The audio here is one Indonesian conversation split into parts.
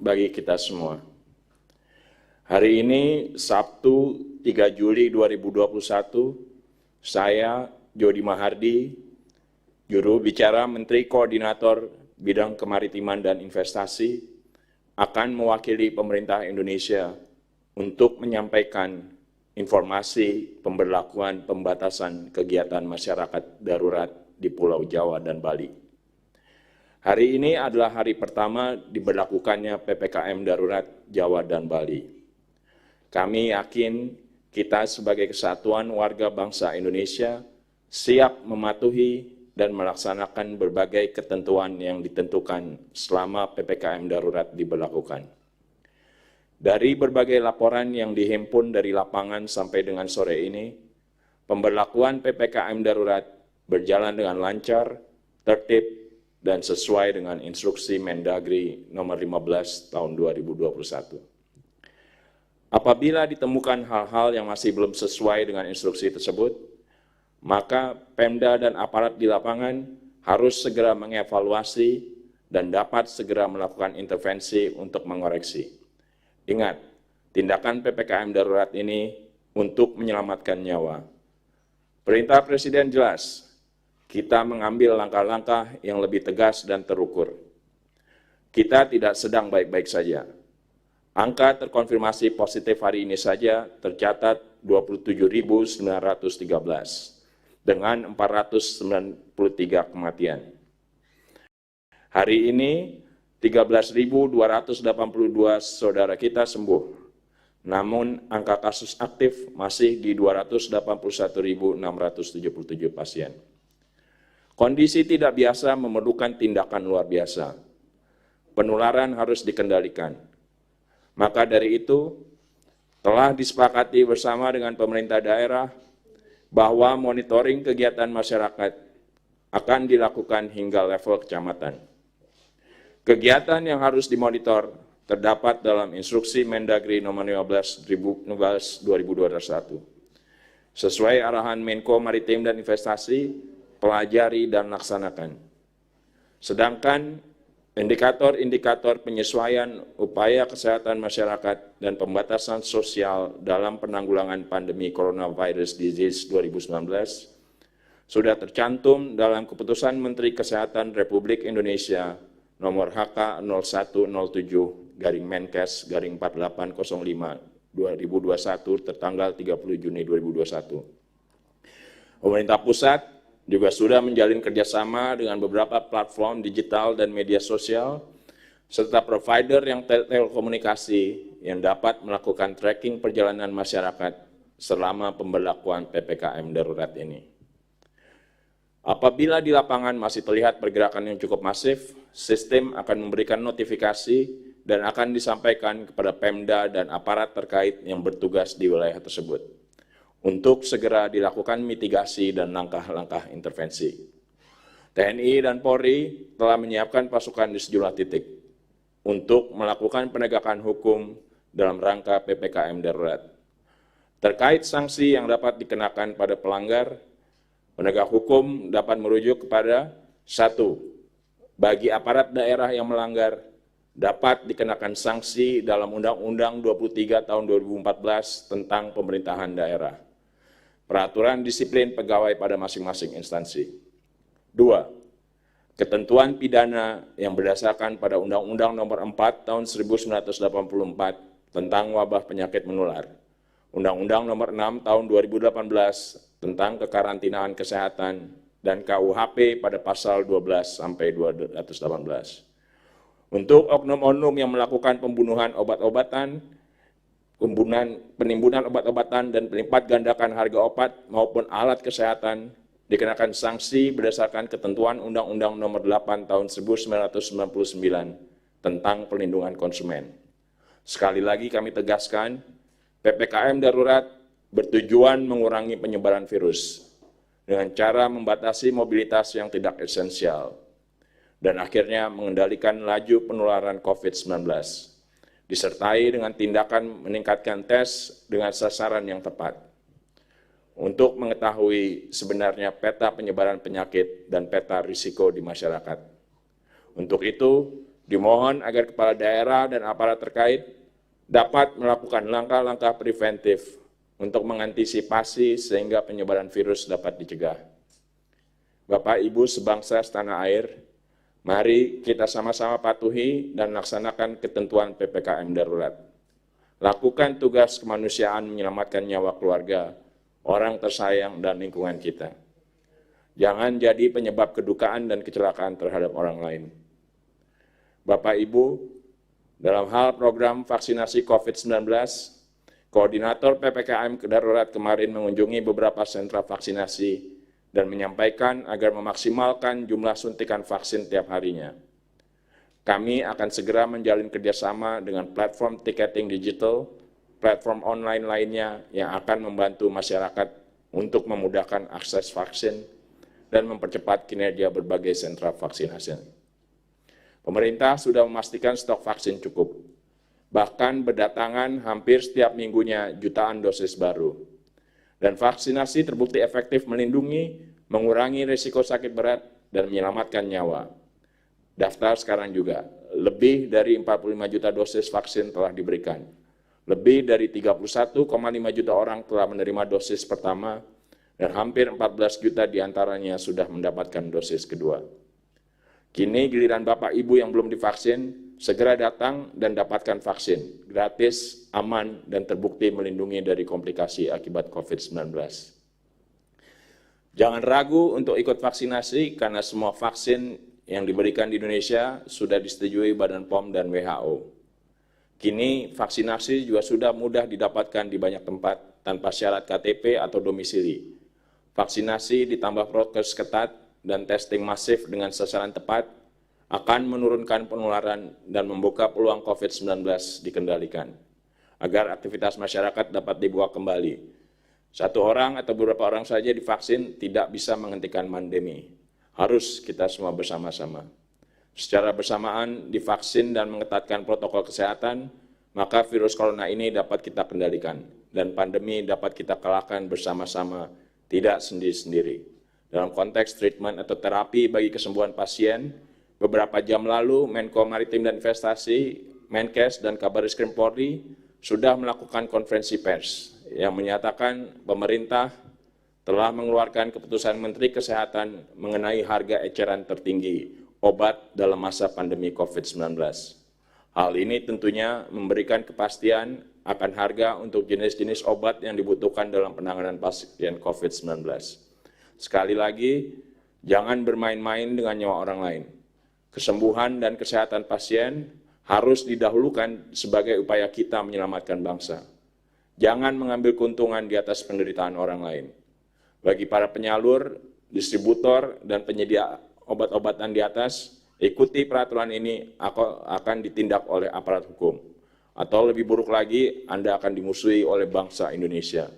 bagi kita semua. Hari ini, Sabtu 3 Juli 2021, saya, Jody Mahardi, juru bicara Menteri Koordinator Bidang Kemaritiman dan Investasi, akan mewakili pemerintah Indonesia untuk menyampaikan informasi pemberlakuan pembatasan kegiatan masyarakat darurat di Pulau Jawa dan Bali. Hari ini adalah hari pertama diberlakukannya PPKM darurat Jawa dan Bali. Kami yakin kita sebagai kesatuan warga bangsa Indonesia siap mematuhi dan melaksanakan berbagai ketentuan yang ditentukan selama PPKM darurat diberlakukan. Dari berbagai laporan yang dihimpun dari lapangan sampai dengan sore ini, pemberlakuan PPKM darurat berjalan dengan lancar, tertib, dan sesuai dengan instruksi Mendagri nomor 15 tahun 2021. Apabila ditemukan hal-hal yang masih belum sesuai dengan instruksi tersebut, maka Pemda dan aparat di lapangan harus segera mengevaluasi dan dapat segera melakukan intervensi untuk mengoreksi. Ingat, tindakan PPKM darurat ini untuk menyelamatkan nyawa. Perintah Presiden jelas, kita mengambil langkah-langkah yang lebih tegas dan terukur. Kita tidak sedang baik-baik saja. Angka terkonfirmasi positif hari ini saja tercatat 27.913 dengan 493 kematian. Hari ini 13.282 saudara kita sembuh, namun angka kasus aktif masih di 281.677 pasien. Kondisi tidak biasa memerlukan tindakan luar biasa. Penularan harus dikendalikan. Maka dari itu, telah disepakati bersama dengan pemerintah daerah bahwa monitoring kegiatan masyarakat akan dilakukan hingga level kecamatan. Kegiatan yang harus dimonitor terdapat dalam instruksi Mendagri nomor 15 2021. Sesuai arahan Menko Maritim dan Investasi, pelajari dan laksanakan. Sedangkan indikator-indikator penyesuaian upaya kesehatan masyarakat dan pembatasan sosial dalam penanggulangan pandemi coronavirus disease 2019 sudah tercantum dalam Keputusan Menteri Kesehatan Republik Indonesia nomor HK 0107-Menkes-4805-2021 tertanggal 30 Juni 2021. Pemerintah pusat juga sudah menjalin kerjasama dengan beberapa platform digital dan media sosial, serta provider yang telekomunikasi yang dapat melakukan tracking perjalanan masyarakat selama pemberlakuan PPKM darurat ini. Apabila di lapangan masih terlihat pergerakan yang cukup masif, sistem akan memberikan notifikasi dan akan disampaikan kepada Pemda dan aparat terkait yang bertugas di wilayah tersebut untuk segera dilakukan mitigasi dan langkah-langkah intervensi. TNI dan Polri telah menyiapkan pasukan di sejumlah titik untuk melakukan penegakan hukum dalam rangka PPKM darurat. Terkait sanksi yang dapat dikenakan pada pelanggar, penegak hukum dapat merujuk kepada 1. Bagi aparat daerah yang melanggar, dapat dikenakan sanksi dalam Undang-Undang 23 tahun 2014 tentang pemerintahan daerah. Peraturan disiplin pegawai pada masing-masing instansi. 2. Ketentuan pidana yang berdasarkan pada Undang-Undang nomor 4 tahun 1984 tentang wabah penyakit menular. Undang-Undang nomor 6 tahun 2018 tentang kekarantinaan kesehatan dan KUHP pada pasal 12 sampai 218. Untuk oknum-oknum yang melakukan pembunuhan obat-obatan, penimbunan obat-obatan dan pelipat gandakan harga obat maupun alat kesehatan dikenakan sanksi berdasarkan ketentuan Undang-Undang nomor 8 tahun 1999 tentang perlindungan konsumen. Sekali lagi kami tegaskan, PPKM darurat bertujuan mengurangi penyebaran virus dengan cara membatasi mobilitas yang tidak esensial dan akhirnya mengendalikan laju penularan COVID-19, disertai dengan tindakan meningkatkan tes dengan sasaran yang tepat untuk mengetahui sebenarnya peta penyebaran penyakit dan peta risiko di masyarakat. Untuk itu, Dimohon agar kepala daerah dan aparat terkait dapat melakukan langkah-langkah preventif untuk mengantisipasi sehingga penyebaran virus dapat dicegah. Bapak, Ibu sebangsa setanah air, mari kita sama-sama patuhi dan laksanakan ketentuan PPKM darurat. Lakukan tugas kemanusiaan menyelamatkan nyawa keluarga, orang tersayang, dan lingkungan kita. Jangan jadi penyebab kedukaan dan kecelakaan terhadap orang lain. Bapak, Ibu, dalam hal program vaksinasi COVID-19, Koordinator PPKM darurat kemarin mengunjungi beberapa sentra vaksinasi dan menyampaikan agar memaksimalkan jumlah suntikan vaksin tiap harinya. Kami akan segera menjalin kerjasama dengan platform tiketing digital, platform online lainnya yang akan membantu masyarakat untuk memudahkan akses vaksin dan mempercepat kinerja berbagai sentra vaksinasi. Pemerintah sudah memastikan stok vaksin cukup, bahkan berdatangan hampir setiap minggunya jutaan dosis baru. Dan vaksinasi terbukti efektif melindungi, mengurangi risiko sakit berat, dan menyelamatkan nyawa. Daftar sekarang juga, lebih dari 45 juta dosis vaksin telah diberikan. Lebih dari 31,5 juta orang telah menerima dosis pertama, dan hampir 14 juta diantaranya sudah mendapatkan dosis kedua. Kini giliran Bapak Ibu yang belum divaksin, segera datang dan dapatkan vaksin, gratis, aman, dan terbukti melindungi dari komplikasi akibat COVID-19. Jangan ragu untuk ikut vaksinasi karena semua vaksin yang diberikan di Indonesia sudah disetujui Badan POM dan WHO. Kini vaksinasi juga sudah mudah didapatkan di banyak tempat tanpa syarat KTP atau domisili. Vaksinasi ditambah prokes ketat dan testing masif dengan sasaran tepat akan menurunkan penularan dan membuka peluang COVID-19 dikendalikan, agar aktivitas masyarakat dapat dibuka kembali. Satu orang atau beberapa orang saja divaksin tidak bisa menghentikan pandemi. Harus kita semua bersama-sama. Secara bersamaan divaksin dan mengetatkan protokol kesehatan, maka virus corona ini dapat kita kendalikan, dan pandemi dapat kita kalahkan bersama-sama, tidak sendiri-sendiri. Dalam konteks treatment atau terapi bagi kesembuhan pasien, beberapa jam lalu, Menko Maritim dan Investasi, Menkes, dan Kabariskrem Polri sudah melakukan konferensi pers yang menyatakan pemerintah telah mengeluarkan keputusan Menteri Kesehatan mengenai harga eceran tertinggi obat dalam masa pandemi COVID-19. Hal ini tentunya memberikan kepastian akan harga untuk jenis-jenis obat yang dibutuhkan dalam penanganan pasien COVID-19. Sekali lagi, jangan bermain-main dengan nyawa orang lain. Kesembuhan dan kesehatan pasien harus didahulukan sebagai upaya kita menyelamatkan bangsa. Jangan mengambil keuntungan di atas penderitaan orang lain. Bagi para penyalur, distributor, dan penyedia obat-obatan di atas, ikuti peraturan ini akan ditindak oleh aparat hukum. Atau lebih buruk lagi, Anda akan dimusuhi oleh bangsa Indonesia.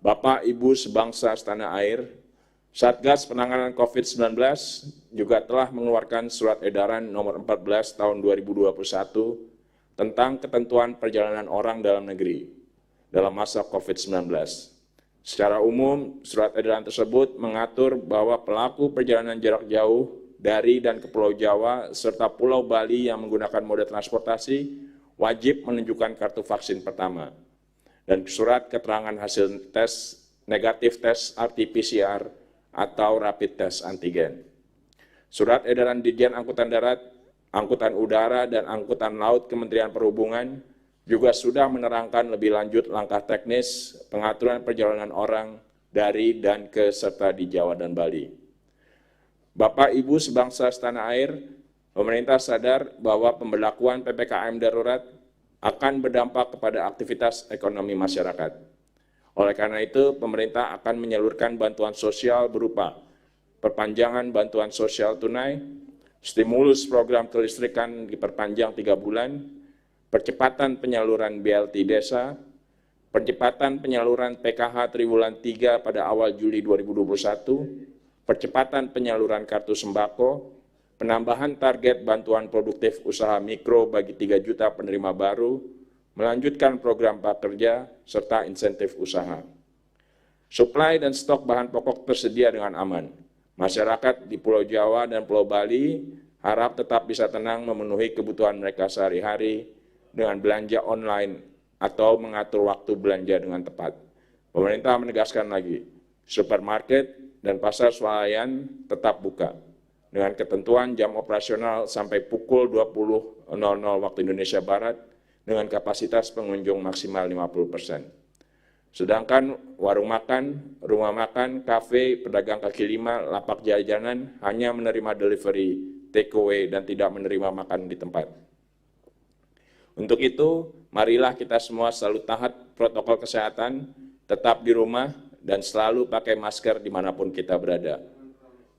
Bapak, Ibu sebangsa setanah air, Satgas Penanganan COVID-19 juga telah mengeluarkan surat edaran nomor 14 tahun 2021 tentang ketentuan perjalanan orang dalam negeri dalam masa COVID-19. Secara umum, surat edaran tersebut mengatur bahwa pelaku perjalanan jarak jauh dari dan ke Pulau Jawa serta Pulau Bali yang menggunakan moda transportasi wajib menunjukkan kartu vaksin pertama dan surat keterangan hasil tes negatif tes RT-PCR atau rapid test antigen. Surat edaran Dirjen Angkutan Darat, Angkutan Udara, dan Angkutan Laut Kementerian Perhubungan juga sudah menerangkan lebih lanjut langkah teknis pengaturan perjalanan orang dari dan ke serta di Jawa dan Bali. Bapak, Ibu sebangsa setanah air, pemerintah sadar bahwa pemberlakuan PPKM darurat akan berdampak kepada aktivitas ekonomi masyarakat. Oleh karena itu, pemerintah akan menyalurkan bantuan sosial berupa perpanjangan bantuan sosial tunai, stimulus program kelistrikan diperpanjang 3 bulan, percepatan penyaluran BLT desa, percepatan penyaluran PKH triwulan 3 pada awal Juli 2021, percepatan penyaluran kartu sembako, penambahan target bantuan produktif usaha mikro bagi 3 juta penerima baru, melanjutkan program prakerja, serta insentif usaha. Suplai dan stok bahan pokok tersedia dengan aman. Masyarakat di Pulau Jawa dan Pulau Bali Harap tetap bisa tenang memenuhi kebutuhan mereka sehari-hari dengan belanja online atau mengatur waktu belanja dengan tepat. Pemerintah menegaskan lagi, supermarket dan pasar swalayan tetap buka dengan ketentuan jam operasional sampai pukul 20.00 waktu Indonesia Barat dengan kapasitas pengunjung maksimal 50%. Sedangkan warung makan, rumah makan, kafe, pedagang kaki lima, lapak jajanan hanya menerima delivery, take away, dan tidak menerima makan di tempat. Untuk itu, marilah kita semua selalu taat protokol kesehatan, tetap di rumah, dan selalu pakai masker dimanapun kita berada.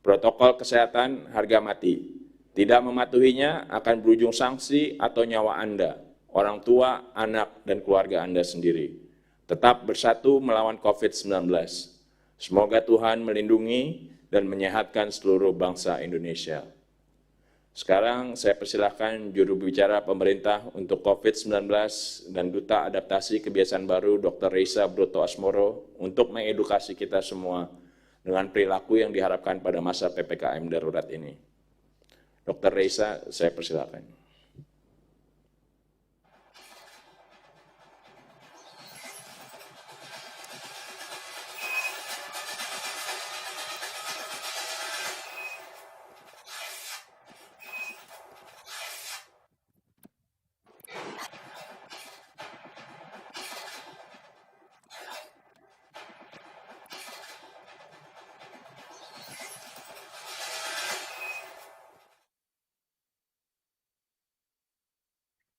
Protokol kesehatan harga mati. Tidak mematuhinya akan berujung sanksi atau nyawa Anda, orang tua, anak, dan keluarga Anda sendiri. Tetap bersatu melawan COVID-19. Semoga Tuhan melindungi dan menyehatkan seluruh bangsa Indonesia. Sekarang saya persilahkan juru bicara pemerintah untuk COVID-19 dan Duta Adaptasi Kebiasaan Baru Dr. Reisa Broto-Asmoro untuk mengedukasi kita semua dengan perilaku yang diharapkan pada masa PPKM darurat ini. Dr. Reisa, saya persilahkan.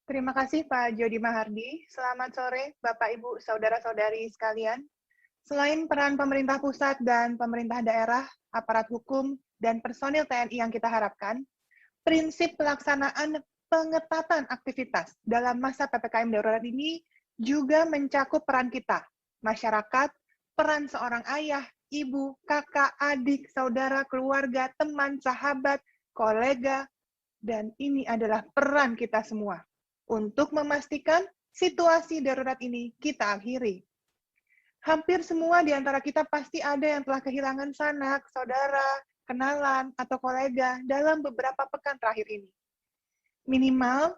Terima kasih Pak Jody Mahardi. Selamat sore Bapak Ibu Saudara-saudari sekalian. Selain peran pemerintah pusat dan pemerintah daerah, aparat hukum, dan personil TNI yang kita harapkan, prinsip pelaksanaan pengetatan aktivitas dalam masa PPKM darurat ini juga mencakup peran kita, masyarakat, peran seorang ayah, ibu, kakak, adik, saudara, keluarga, teman, sahabat, kolega, dan ini adalah peran kita semua untuk memastikan situasi darurat ini kita akhiri. Hampir semua di antara kita pasti ada yang telah kehilangan sanak, saudara, kenalan, atau kolega dalam beberapa pekan terakhir ini. Minimal,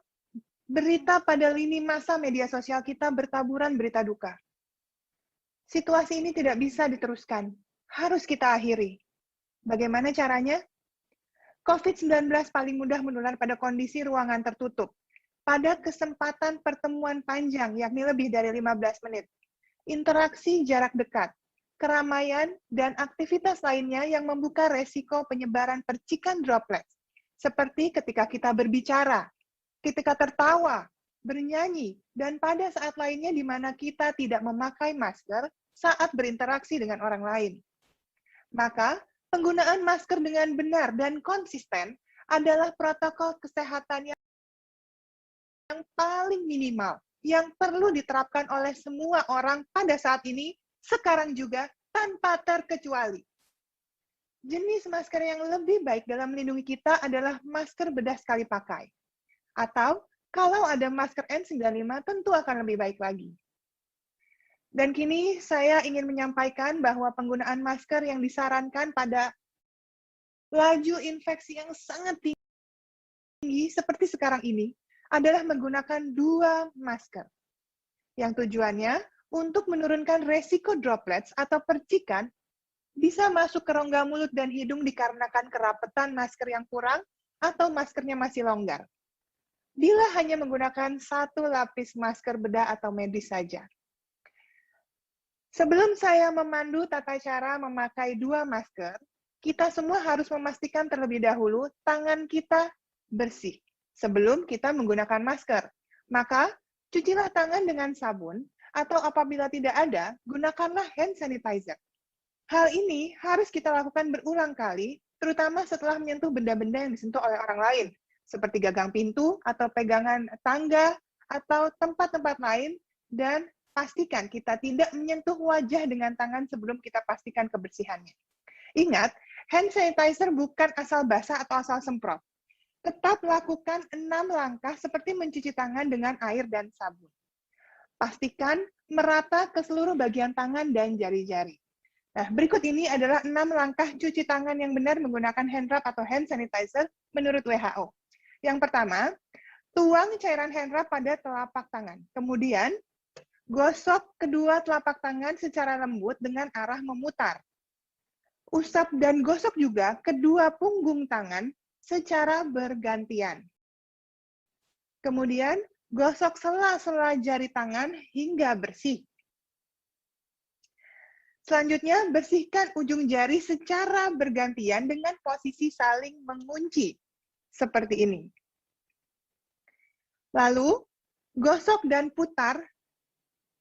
berita pada lini masa media sosial kita bertaburan berita duka. Situasi ini tidak bisa diteruskan, harus kita akhiri. Bagaimana caranya? COVID-19 paling mudah menular pada kondisi ruangan tertutup, pada kesempatan pertemuan panjang, yakni lebih dari 15 menit, interaksi jarak dekat, keramaian, dan aktivitas lainnya yang membuka resiko penyebaran percikan droplet, seperti ketika kita berbicara, ketika tertawa, bernyanyi, dan pada saat lainnya di mana kita tidak memakai masker saat berinteraksi dengan orang lain. Maka, penggunaan masker dengan benar dan konsisten adalah protokol kesehatan yang paling minimal yang perlu diterapkan oleh semua orang pada saat ini, sekarang juga, tanpa terkecuali. Jenis masker yang lebih baik dalam melindungi kita adalah masker bedah sekali pakai. Atau, kalau ada masker N95, tentu akan lebih baik lagi. Dan kini, saya ingin menyampaikan bahwa penggunaan masker yang disarankan pada laju infeksi yang sangat tinggi, seperti sekarang ini, adalah menggunakan 2 masker. Yang tujuannya untuk menurunkan resiko droplets atau percikan bisa masuk ke rongga mulut dan hidung dikarenakan kerapetan masker yang kurang atau maskernya masih longgar. Bila hanya menggunakan 1 lapis masker bedah atau medis saja. Sebelum saya memandu tata cara memakai 2 masker, kita semua harus memastikan terlebih dahulu tangan kita bersih sebelum kita menggunakan masker. Maka, cucilah tangan dengan sabun, atau apabila tidak ada, gunakanlah hand sanitizer. Hal ini harus kita lakukan berulang kali, terutama setelah menyentuh benda-benda yang disentuh oleh orang lain, seperti gagang pintu, atau pegangan tangga, atau tempat-tempat lain, dan pastikan kita tidak menyentuh wajah dengan tangan sebelum kita pastikan kebersihannya. Ingat, hand sanitizer bukan asal basah atau asal semprot. Tetap lakukan 6 langkah seperti mencuci tangan dengan air dan sabun. Pastikan merata ke seluruh bagian tangan dan jari-jari. Nah, berikut ini adalah 6 langkah cuci tangan yang benar menggunakan hand rub atau hand sanitizer menurut WHO. Yang pertama, tuang cairan hand rub pada telapak tangan. Kemudian, gosok kedua telapak tangan secara lembut dengan arah memutar. Usap dan gosok juga kedua punggung tangan secara bergantian. Kemudian, gosok sela-sela jari tangan hingga bersih. Selanjutnya, bersihkan ujung jari secara bergantian dengan posisi saling mengunci, seperti ini. Lalu, gosok dan putar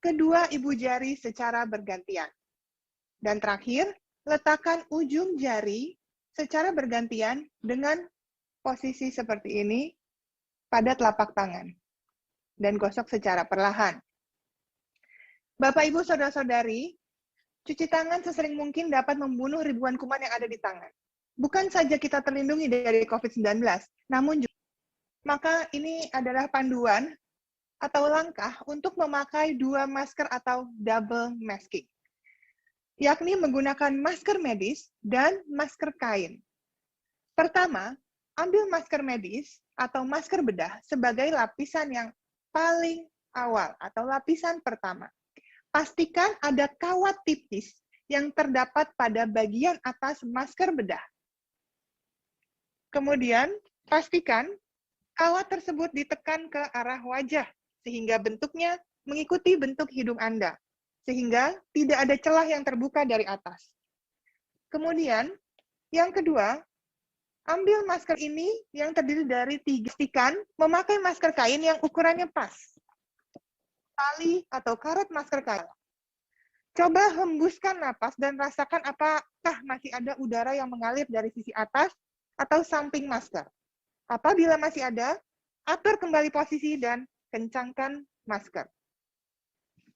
kedua ibu jari secara bergantian. Dan terakhir, letakkan ujung jari secara bergantian dengan posisi seperti ini pada telapak tangan. Dan gosok secara perlahan. Bapak, Ibu, Saudara-saudari, cuci tangan sesering mungkin dapat membunuh ribuan kuman yang ada di tangan. Bukan saja kita terlindungi dari COVID-19, namun juga, maka ini adalah panduan atau langkah untuk memakai 2 masker atau double masking, yakni menggunakan masker medis dan masker kain. Pertama, ambil masker medis atau masker bedah sebagai lapisan yang paling awal atau lapisan pertama. Pastikan ada kawat tipis yang terdapat pada bagian atas masker bedah. Kemudian, pastikan kawat tersebut ditekan ke arah wajah, sehingga bentuknya mengikuti bentuk hidung Anda, sehingga tidak ada celah yang terbuka dari atas. Kemudian, yang kedua, ambil masker ini yang terdiri dari 3. Pastikan memakai masker kain yang ukurannya pas. Tali atau karet masker kain. Coba hembuskan napas dan rasakan apakah masih ada udara yang mengalir dari sisi atas atau samping masker. Apabila masih ada, atur kembali posisi dan kencangkan masker.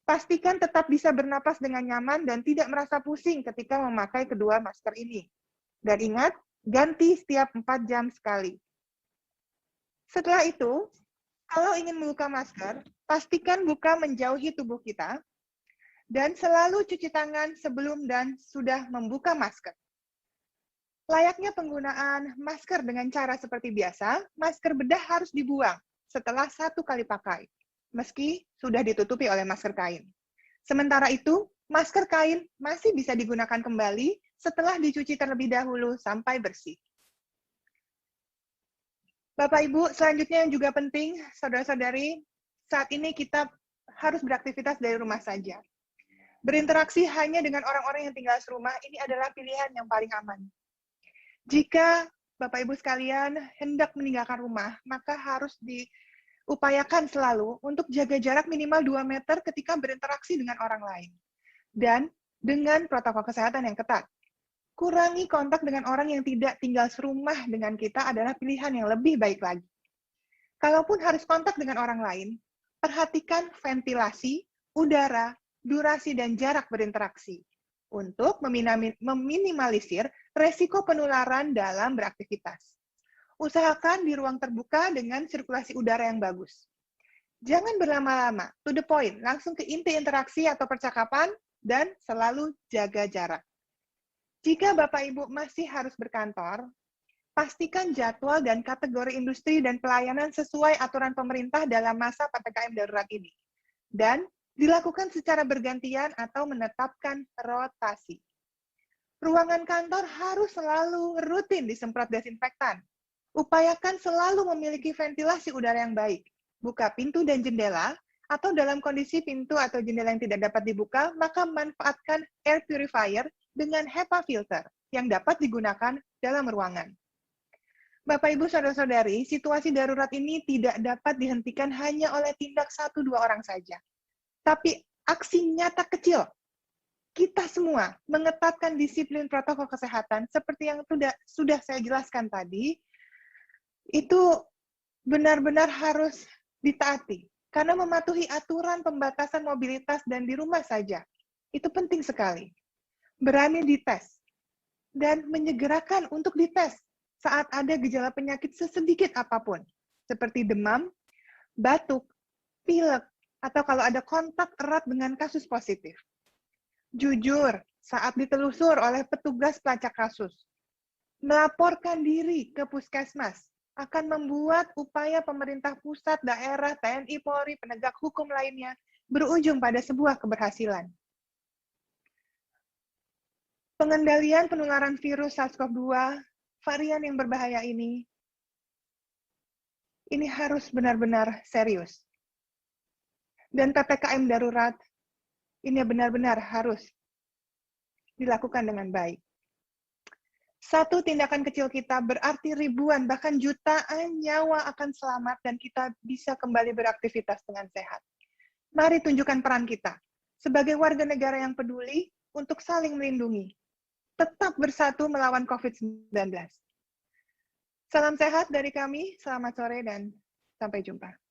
Pastikan tetap bisa bernapas dengan nyaman dan tidak merasa pusing ketika memakai kedua masker ini. Dan ingat, ganti setiap 4 jam sekali. Setelah itu, kalau ingin membuka masker, pastikan buka menjauhi tubuh kita, dan selalu cuci tangan sebelum dan sudah membuka masker. Layaknya penggunaan masker dengan cara seperti biasa, masker bedah harus dibuang setelah 1 kali pakai, meski sudah ditutupi oleh masker kain. Sementara itu, masker kain masih bisa digunakan kembali setelah dicuci terlebih dahulu sampai bersih. Bapak, Ibu, selanjutnya yang juga penting, saudara-saudari, saat ini kita harus beraktivitas dari rumah saja. Berinteraksi hanya dengan orang-orang yang tinggal serumah, ini adalah pilihan yang paling aman. Jika Bapak Ibu sekalian hendak meninggalkan rumah, maka harus diupayakan selalu untuk jaga jarak minimal 2 meter ketika berinteraksi dengan orang lain. Dan dengan protokol kesehatan yang ketat. Kurangi kontak dengan orang yang tidak tinggal serumah dengan kita adalah pilihan yang lebih baik lagi. Kalaupun harus kontak dengan orang lain, perhatikan ventilasi, udara, durasi, dan jarak berinteraksi untuk meminimalisir resiko penularan dalam beraktivitas. Usahakan di ruang terbuka dengan sirkulasi udara yang bagus. Jangan berlama-lama, to the point, langsung ke inti interaksi atau percakapan, dan selalu jaga jarak. Jika Bapak Ibu masih harus berkantor, pastikan jadwal dan kategori industri dan pelayanan sesuai aturan pemerintah dalam masa PPKM darurat ini. Dan dilakukan secara bergantian atau menetapkan rotasi. Ruangan kantor harus selalu rutin disemprot desinfektan. Upayakan selalu memiliki ventilasi udara yang baik. Buka pintu dan jendela, atau dalam kondisi pintu atau jendela yang tidak dapat dibuka, maka manfaatkan air purifier dengan HEPA filter yang dapat digunakan dalam ruangan. Bapak, Ibu, Saudara-saudari, situasi darurat ini tidak dapat dihentikan hanya oleh tindak 1-2 orang saja. Tapi aksi nyata kecil, kita semua mengetatkan disiplin protokol kesehatan seperti yang sudah saya jelaskan tadi, itu benar-benar harus ditaati. Karena mematuhi aturan pembatasan mobilitas dan di rumah saja, itu penting sekali. Berani dites, dan menyegerakan untuk dites saat ada gejala penyakit sesedikit apapun, seperti demam, batuk, pilek, atau kalau ada kontak erat dengan kasus positif. Jujur, saat ditelusur oleh petugas pelacak kasus. Melaporkan diri ke puskesmas akan membuat upaya pemerintah pusat, daerah, TNI, Polri, penegak hukum lainnya berujung pada sebuah keberhasilan. Pengendalian penularan virus SARS-CoV-2, varian yang berbahaya ini harus benar-benar serius. Dan PPKM darurat ini benar-benar harus dilakukan dengan baik. Satu tindakan kecil kita berarti ribuan, bahkan jutaan nyawa akan selamat dan kita bisa kembali beraktivitas dengan sehat. Mari tunjukkan peran kita sebagai warga negara yang peduli untuk saling melindungi. Tetap bersatu melawan COVID-19. Salam sehat dari kami, selamat sore dan sampai jumpa.